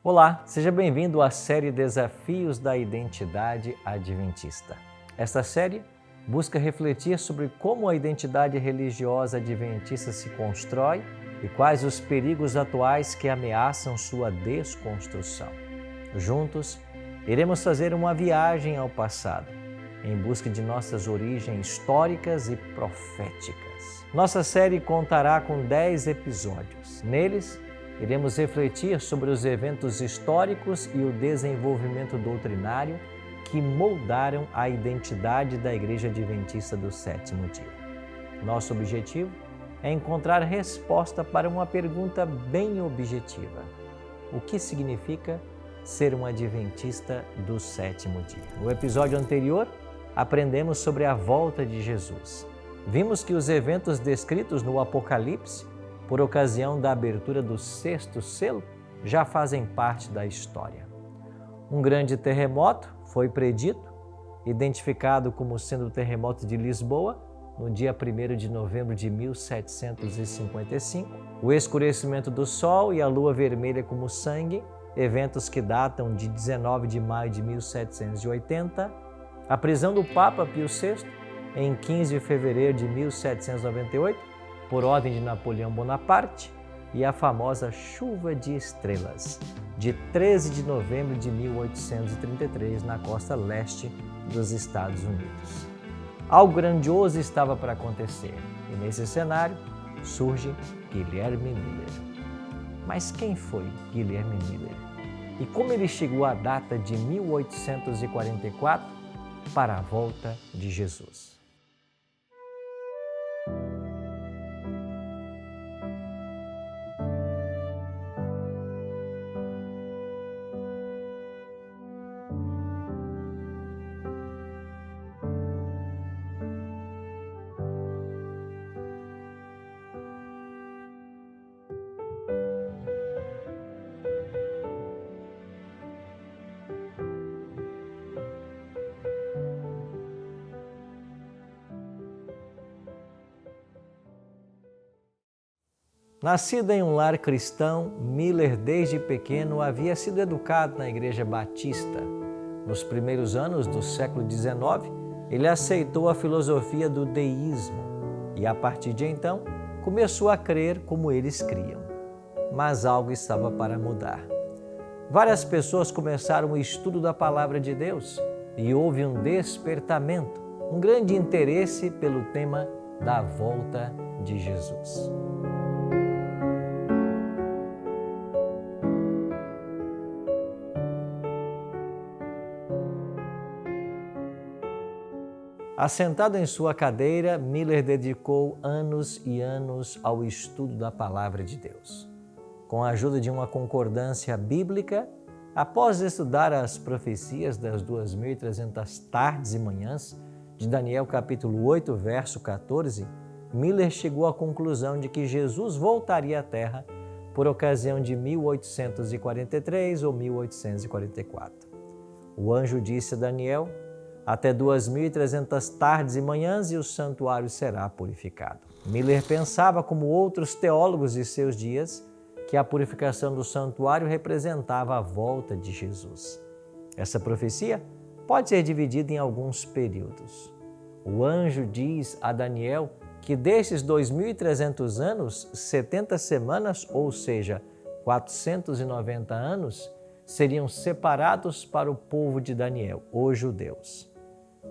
Olá, seja bem-vindo à série Desafios da Identidade Adventista. Esta série busca refletir sobre como a identidade religiosa adventista se constrói e quais os perigos atuais que ameaçam sua desconstrução. Juntos, iremos fazer uma viagem ao passado, em busca de nossas origens históricas e proféticas. Nossa série contará com 10 episódios. Neles, iremos refletir sobre os eventos históricos e o desenvolvimento doutrinário que moldaram a identidade da Igreja Adventista do Sétimo Dia. Nosso objetivo é encontrar resposta para uma pergunta bem objetiva: o que significa ser um Adventista do Sétimo Dia? No episódio anterior, aprendemos sobre a volta de Jesus. Vimos que os eventos descritos no Apocalipse por ocasião da abertura do sexto selo, já fazem parte da história. Um grande terremoto foi predito, identificado como sendo o terremoto de Lisboa, no dia 1º de novembro de 1755. O escurecimento do Sol e a Lua vermelha como sangue, eventos que datam de 19 de maio de 1780. A prisão do Papa Pio VI, em 15 de fevereiro de 1798, por ordem de Napoleão Bonaparte, e a famosa chuva de estrelas, de 13 de novembro de 1833, na costa leste dos Estados Unidos. Algo grandioso estava para acontecer, e nesse cenário surge Guilherme Miller. Mas quem foi Guilherme Miller? E como ele chegou à data de 1844 para a volta de Jesus? Nascido em um lar cristão, Miller desde pequeno havia sido educado na Igreja Batista. Nos primeiros anos do século XIX, ele aceitou a filosofia do deísmo e, a partir de então, começou a crer como eles criam. Mas algo estava para mudar. Várias pessoas começaram o estudo da Palavra de Deus e houve um despertamento, um grande interesse pelo tema da volta de Jesus. Assentado em sua cadeira, Miller dedicou anos e anos ao estudo da Palavra de Deus. Com a ajuda de uma concordância bíblica, após estudar as profecias das 2.300 tardes e manhãs de Daniel capítulo 8, verso 14, Miller chegou à conclusão de que Jesus voltaria à Terra por ocasião de 1843 ou 1844. O anjo disse a Daniel: até 2.300 tardes e manhãs e o santuário será purificado. Miller pensava, como outros teólogos de seus dias, que a purificação do santuário representava a volta de Jesus. Essa profecia pode ser dividida em alguns períodos. O anjo diz a Daniel que destes 2.300 anos, 70 semanas, ou seja, 490 anos, seriam separados para o povo de Daniel, os judeus.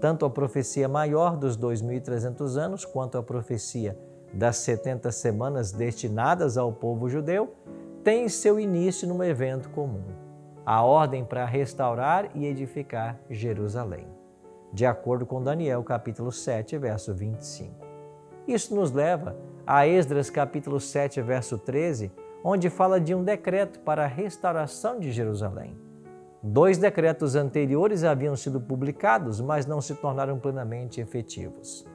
Tanto a profecia maior dos 2.300 anos quanto a profecia das 70 semanas destinadas ao povo judeu têm seu início num evento comum: a ordem para restaurar e edificar Jerusalém, de acordo com Daniel capítulo 7, verso 25. Isso nos leva a Esdras capítulo 7, verso 13, onde fala de um decreto para a restauração de Jerusalém. 2 decretos anteriores haviam sido publicados, mas não se tornaram plenamente efetivos.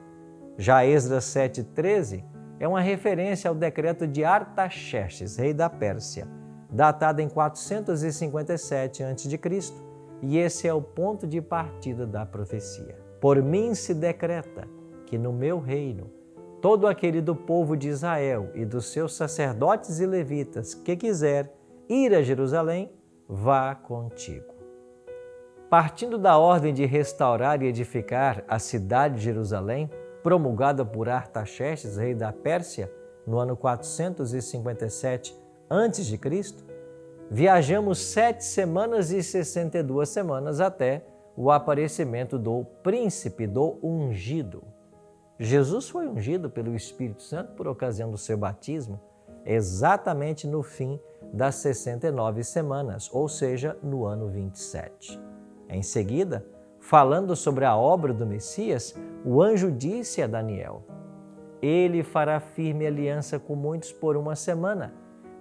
Já Esdras 7,13 é uma referência ao decreto de Artaxerxes, rei da Pérsia, datado em 457 a.C., e esse é o ponto de partida da profecia. Por mim se decreta que no meu reino todo aquele do povo de Israel e dos seus sacerdotes e levitas que quiser ir a Jerusalém vá contigo. Partindo da ordem de restaurar e edificar a cidade de Jerusalém, promulgada por Artaxerxes, rei da Pérsia, no ano 457 a.C., viajamos 7 semanas e 62 semanas até o aparecimento do príncipe do ungido. Jesus foi ungido pelo Espírito Santo por ocasião do seu batismo, exatamente no fim das 69 semanas, ou seja, no ano 27. Em seguida, falando sobre a obra do Messias, o anjo disse a Daniel: ele fará firme aliança com muitos por 1 semana,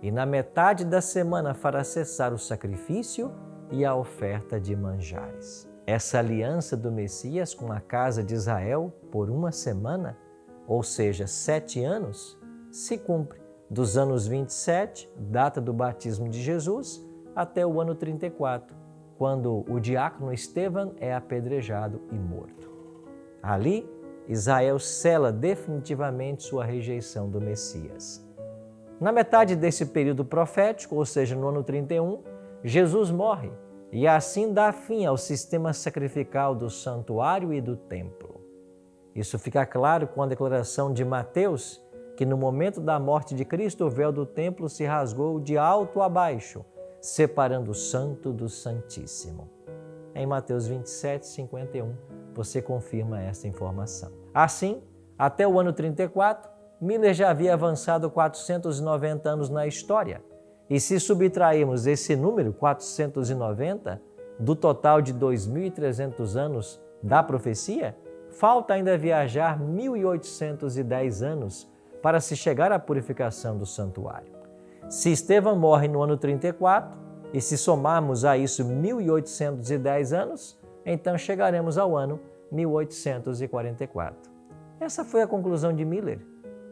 e na metade da semana fará cessar o sacrifício e a oferta de manjares. Essa aliança do Messias com a casa de Israel por 1 semana, ou seja, 7 anos, se cumpre dos anos 27, data do batismo de Jesus, até o ano 34, quando o diácono Estevão é apedrejado e morto. Ali, Israel sela definitivamente sua rejeição do Messias. Na metade desse período profético, ou seja, no ano 31, Jesus morre e assim dá fim ao sistema sacrificial do santuário e do templo. Isso fica claro com a declaração de Mateus, que no momento da morte de Cristo o véu do templo se rasgou de alto a baixo, separando o santo do santíssimo. Em Mateus 27, 51, você confirma essa informação. Assim, até o ano 34, Miller já havia avançado 490 anos na história. E se subtrairmos esse número, 490, do total de 2.300 anos da profecia, falta ainda viajar 1.810 anos para se chegar à purificação do santuário. Se Estevão morre no ano 34, e se somarmos a isso 1.810 anos, então chegaremos ao ano 1844. Essa foi a conclusão de Miller.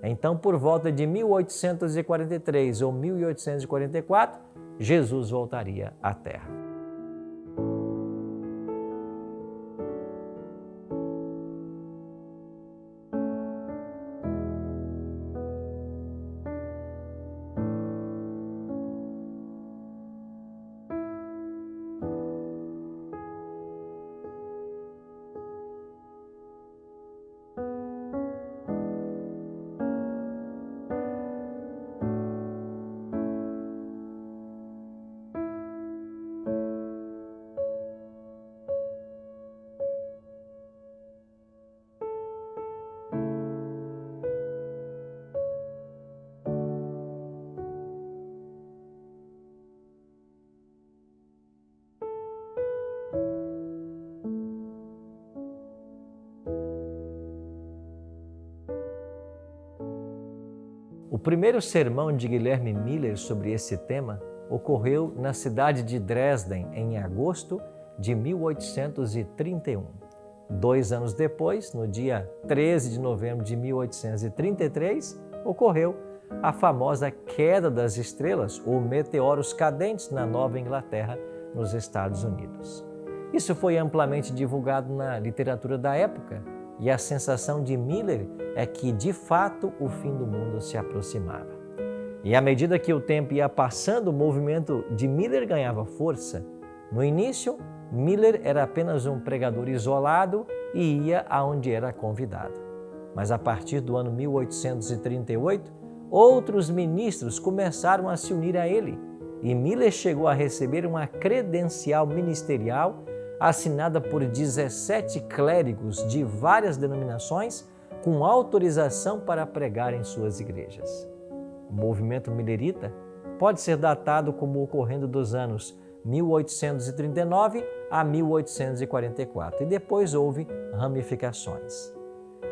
Então, por volta de 1843 ou 1844, Jesus voltaria à Terra. O primeiro sermão de Guilherme Miller sobre esse tema ocorreu na cidade de Dresden, em agosto de 1831. 2 anos depois, no dia 13 de novembro de 1833, ocorreu a famosa queda das estrelas, ou meteoros cadentes, na Nova Inglaterra, nos Estados Unidos. Isso foi amplamente divulgado na literatura da época, e a sensação de Miller é que, de fato, o fim do mundo se aproximava. E à medida que o tempo ia passando, o movimento de Miller ganhava força. No início, Miller era apenas um pregador isolado e ia aonde era convidado. Mas a partir do ano 1838, outros ministros começaram a se unir a ele, e Miller chegou a receber uma credencial ministerial assinada por 17 clérigos de várias denominações com autorização para pregar em suas igrejas. O movimento millerita pode ser datado como ocorrendo dos anos 1839 a 1844 e depois houve ramificações.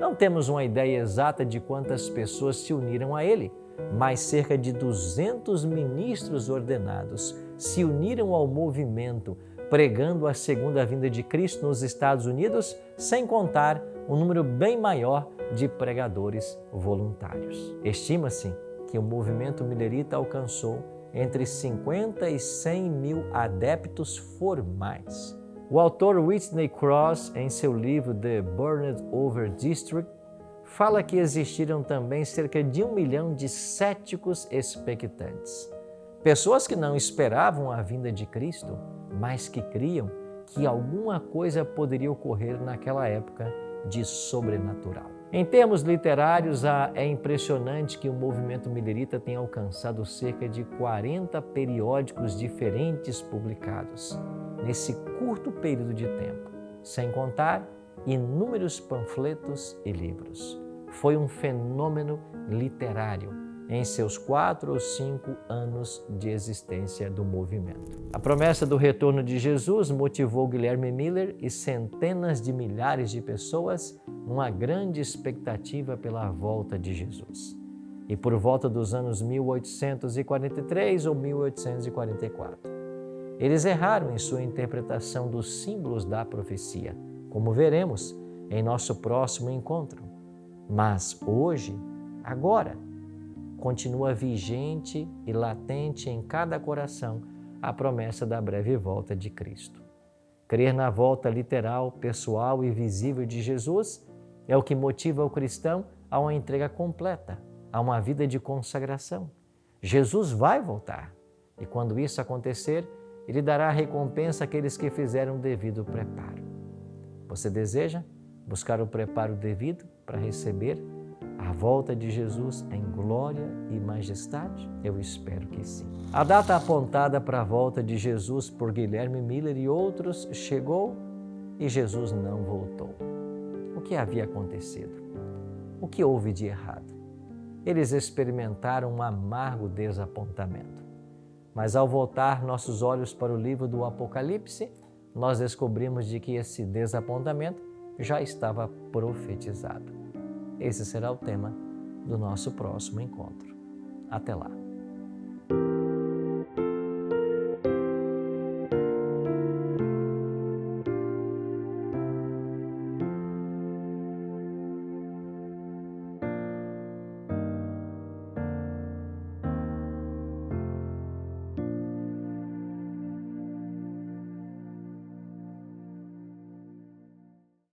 Não temos uma ideia exata de quantas pessoas se uniram a ele, mas cerca de 200 ministros ordenados se uniram ao movimento pregando a segunda vinda de Cristo nos Estados Unidos, sem contar um número bem maior de pregadores voluntários. Estima-se que o movimento millerita alcançou entre 50 e 100 mil adeptos formais. O autor Whitney Cross, em seu livro The Burned Over District, fala que existiram também cerca de 1 milhão de céticos expectantes. Pessoas que não esperavam a vinda de Cristo, mas que criam que alguma coisa poderia ocorrer naquela época de sobrenatural. Em termos literários, é impressionante que o movimento millerita tenha alcançado cerca de 40 periódicos diferentes publicados nesse curto período de tempo, sem contar inúmeros panfletos e livros. Foi um fenômeno literário em seus 4 ou 5 anos de existência do movimento. A promessa do retorno de Jesus motivou Guilherme Miller e centenas de milhares de pessoas numa grande expectativa pela volta de Jesus. E por volta dos anos 1843 ou 1844, eles erraram em sua interpretação dos símbolos da profecia, como veremos em nosso próximo encontro. Mas hoje, agora, continua vigente e latente em cada coração a promessa da breve volta de Cristo. Crer na volta literal, pessoal e visível de Jesus é o que motiva o cristão a uma entrega completa, a uma vida de consagração. Jesus vai voltar e, quando isso acontecer, Ele dará a recompensa àqueles que fizeram o devido preparo. Você deseja buscar o preparo devido para receber a volta de Jesus em glória e majestade? Eu espero que sim. A data apontada para a volta de Jesus por Guilherme Miller e outros chegou e Jesus não voltou. O que havia acontecido? O que houve de errado? Eles experimentaram um amargo desapontamento. Mas ao voltar nossos olhos para o livro do Apocalipse, nós descobrimos de que esse desapontamento já estava profetizado. Esse será o tema do nosso próximo encontro. Até lá!